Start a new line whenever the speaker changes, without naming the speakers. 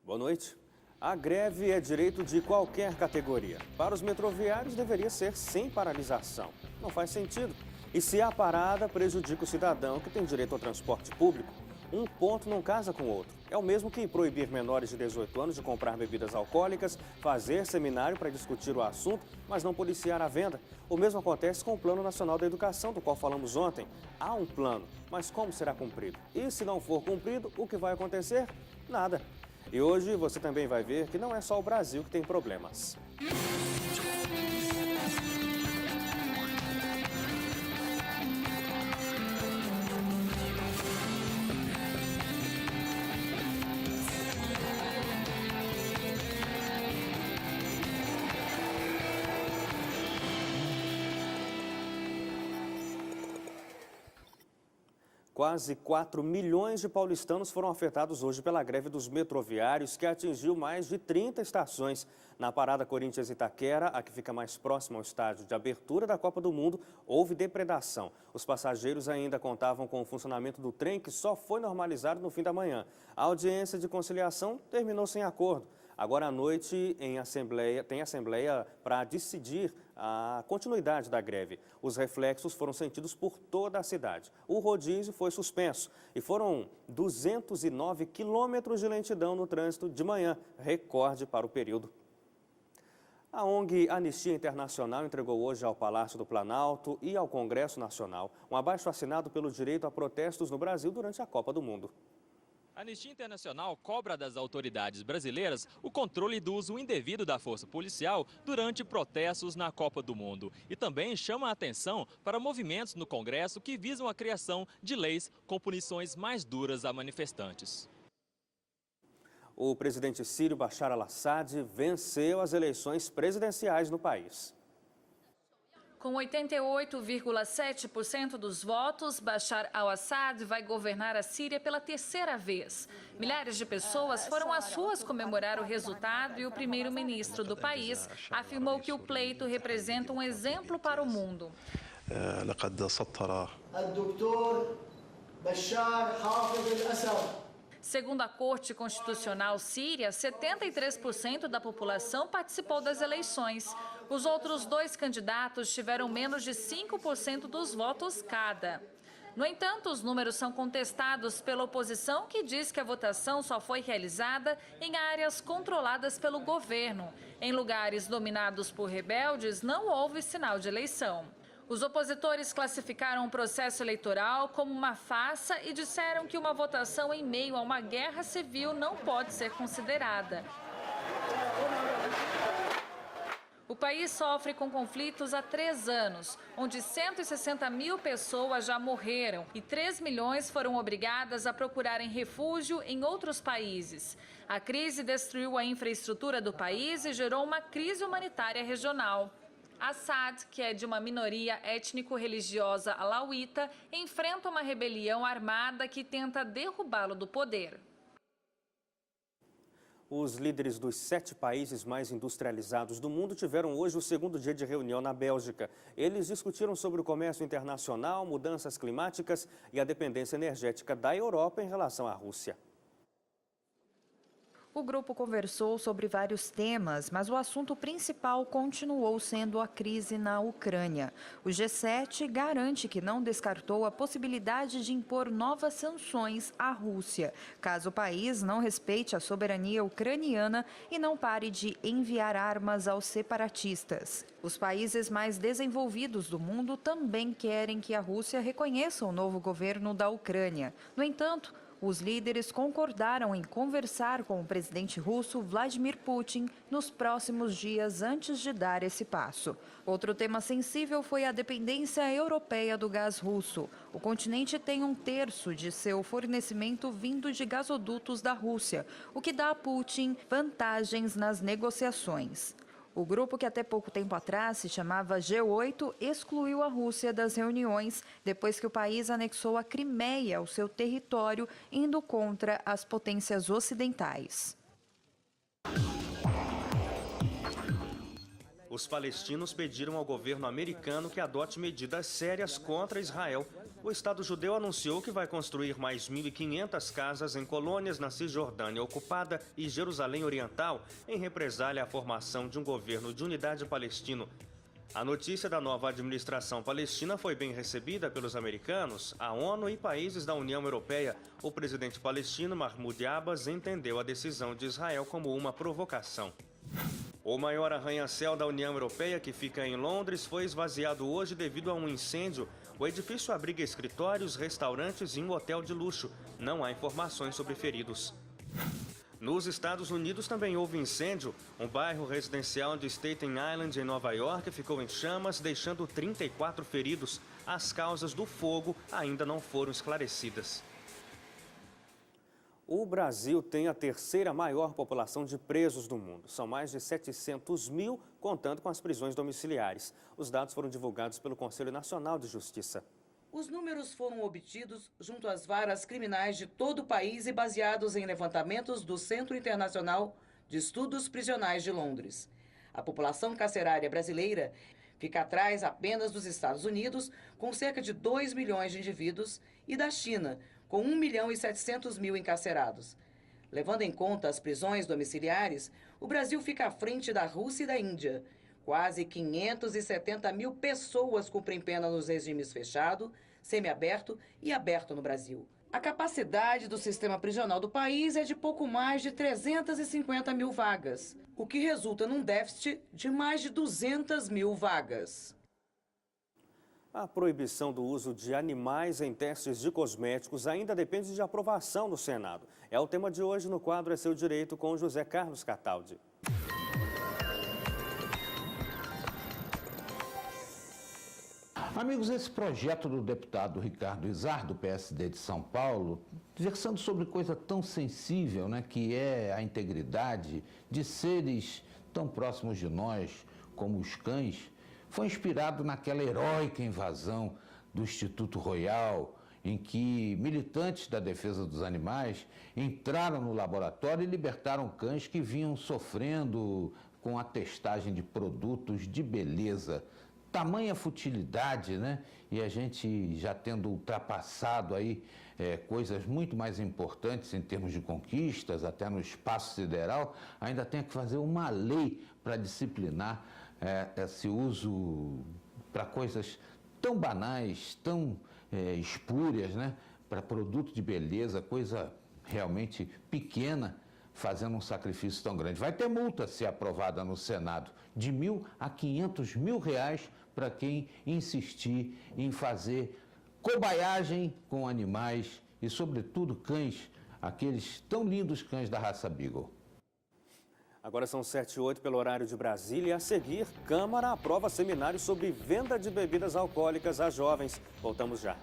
Boa noite. A greve é direito de qualquer categoria. Para os metroviários, deveria ser sem paralisação. Não faz sentido. E se a parada prejudica o cidadão que tem direito ao transporte público, um ponto não casa com o outro. É o mesmo que proibir menores de 18 anos de comprar bebidas alcoólicas, fazer seminário para discutir o assunto, mas não policiar a venda. O mesmo acontece com o Plano Nacional da Educação, do qual falamos ontem. Há um plano, mas como será cumprido? E se não for cumprido, o que vai acontecer? Nada. E hoje você também vai ver que não é só o Brasil que tem problemas. Quase 4 milhões de paulistanos foram afetados hoje pela greve dos metroviários, que atingiu mais de 30 estações. Na parada Corinthians Itaquera, a que fica mais próxima ao estádio de abertura da Copa do Mundo, houve depredação. Os passageiros ainda contavam com o funcionamento do trem, que só foi normalizado no fim da manhã. A audiência de conciliação terminou sem acordo. Agora à noite tem assembleia para decidir a continuidade da greve. Os reflexos foram sentidos por toda a cidade. O rodízio foi suspenso e foram 209 quilômetros de lentidão no trânsito de manhã, recorde para o período. A ONG Anistia Internacional entregou hoje ao Palácio do Planalto e ao Congresso Nacional um abaixo-assinado pelo direito a protestos no Brasil durante a Copa do Mundo.
A Anistia Internacional cobra das autoridades brasileiras o controle do uso indevido da força policial durante protestos na Copa do Mundo. E também chama a atenção para movimentos no Congresso que visam a criação de leis com punições mais duras a manifestantes.
O presidente sírio Bashar al-Assad venceu as eleições presidenciais no país.
Com 88,7% dos votos, Bashar al-Assad vai governar a Síria pela terceira vez. Milhares de pessoas foram às ruas comemorar o resultado e o primeiro-ministro do país afirmou que o pleito representa um exemplo para o mundo. Segundo a Corte Constitucional Síria, 73% da população participou das eleições. Os outros dois candidatos tiveram menos de 5% dos votos cada. No entanto, os números são contestados pela oposição, que diz que a votação só foi realizada em áreas controladas pelo governo. Em lugares dominados por rebeldes, não houve sinal de eleição. Os opositores classificaram o processo eleitoral como uma farsa e disseram que uma votação em meio a uma guerra civil não pode ser considerada. O país sofre com conflitos há 3 anos, onde 160 mil pessoas já morreram e 3 milhões foram obrigadas a procurarem refúgio em outros países. A crise destruiu a infraestrutura do país e gerou uma crise humanitária regional. Assad, que é de uma minoria étnico-religiosa alauíta, enfrenta uma rebelião armada que tenta derrubá-lo do poder.
Os líderes dos 7 países mais industrializados do mundo tiveram hoje o segundo dia de reunião na Bélgica. Eles discutiram sobre o comércio internacional, mudanças climáticas e a dependência energética da Europa em relação à Rússia.
O grupo conversou sobre vários temas, mas o assunto principal continuou sendo a crise na Ucrânia. O G7 garante que não descartou a possibilidade de impor novas sanções à Rússia, caso o país não respeite a soberania ucraniana e não pare de enviar armas aos separatistas. Os países mais desenvolvidos do mundo também querem que a Rússia reconheça o novo governo da Ucrânia. No entanto, os líderes concordaram em conversar com o presidente russo Vladimir Putin nos próximos dias antes de dar esse passo. Outro tema sensível foi a dependência europeia do gás russo. O continente tem 1/3 de seu fornecimento vindo de gasodutos da Rússia, o que dá a Putin vantagens nas negociações. O grupo, que até pouco tempo atrás se chamava G8, excluiu a Rússia das reuniões depois que o país anexou a Crimeia ao seu território, indo contra as potências ocidentais.
Os palestinos pediram ao governo americano que adote medidas sérias contra Israel. O Estado judeu anunciou que vai construir mais 1.500 casas em colônias na Cisjordânia ocupada e Jerusalém Oriental, em represália à formação de um governo de unidade palestino. A notícia da nova administração palestina foi bem recebida pelos americanos, a ONU e países da União Europeia. O presidente palestino Mahmoud Abbas entendeu a decisão de Israel como uma provocação. O maior arranha-céu da União Europeia, que fica em Londres, foi esvaziado hoje devido a um incêndio. O edifício abriga escritórios, restaurantes e um hotel de luxo. Não há informações sobre feridos. Nos Estados Unidos também houve incêndio. Um bairro residencial de Staten Island, em Nova York, ficou em chamas, deixando 34 feridos. As causas do fogo ainda não foram esclarecidas. O Brasil tem a terceira maior população de presos do mundo. São mais de 700 mil, contando com as prisões domiciliares. Os dados foram divulgados pelo Conselho Nacional de Justiça.
Os números foram obtidos junto às varas criminais de todo o país e baseados em levantamentos do Centro Internacional de Estudos Prisionais de Londres. A população carcerária brasileira fica atrás apenas dos Estados Unidos, com cerca de 2 milhões de indivíduos, e da China, com 1.700.000 encarcerados. Levando em conta as prisões domiciliares, o Brasil fica à frente da Rússia e da Índia. Quase 570 mil pessoas cumprem pena nos regimes fechado, semiaberto e aberto no Brasil. A capacidade do sistema prisional do país é de pouco mais de 350 mil vagas, o que resulta num déficit de mais de 200 mil vagas.
A proibição do uso de animais em testes de cosméticos ainda depende de aprovação no Senado. É o tema de hoje no quadro É Seu Direito com José Carlos Cataldi.
Amigos, esse projeto do deputado Ricardo Izar, do PSD de São Paulo, versando sobre coisa tão sensível, né, que é a integridade de seres tão próximos de nós como os cães, foi inspirado naquela heróica invasão do Instituto Royal, em que militantes da defesa dos animais entraram no laboratório e libertaram cães que vinham sofrendo com a testagem de produtos de beleza. Tamanha futilidade, né? E a gente já tendo ultrapassado aí coisas muito mais importantes em termos de conquistas, até no espaço sideral, ainda tem que fazer uma lei para disciplinar esse uso para coisas tão banais, tão espúrias, né? Para produto de beleza, coisa realmente pequena, fazendo um sacrifício tão grande. Vai ter multa, se aprovada no Senado, de R$1.000 a R$500.000 para quem insistir em fazer cobaiagem com animais e, sobretudo, cães, aqueles tão lindos cães da raça Beagle.
Agora são 7h08 pelo horário de Brasília e a seguir, Câmara aprova seminário sobre venda de bebidas alcoólicas a jovens. Voltamos já.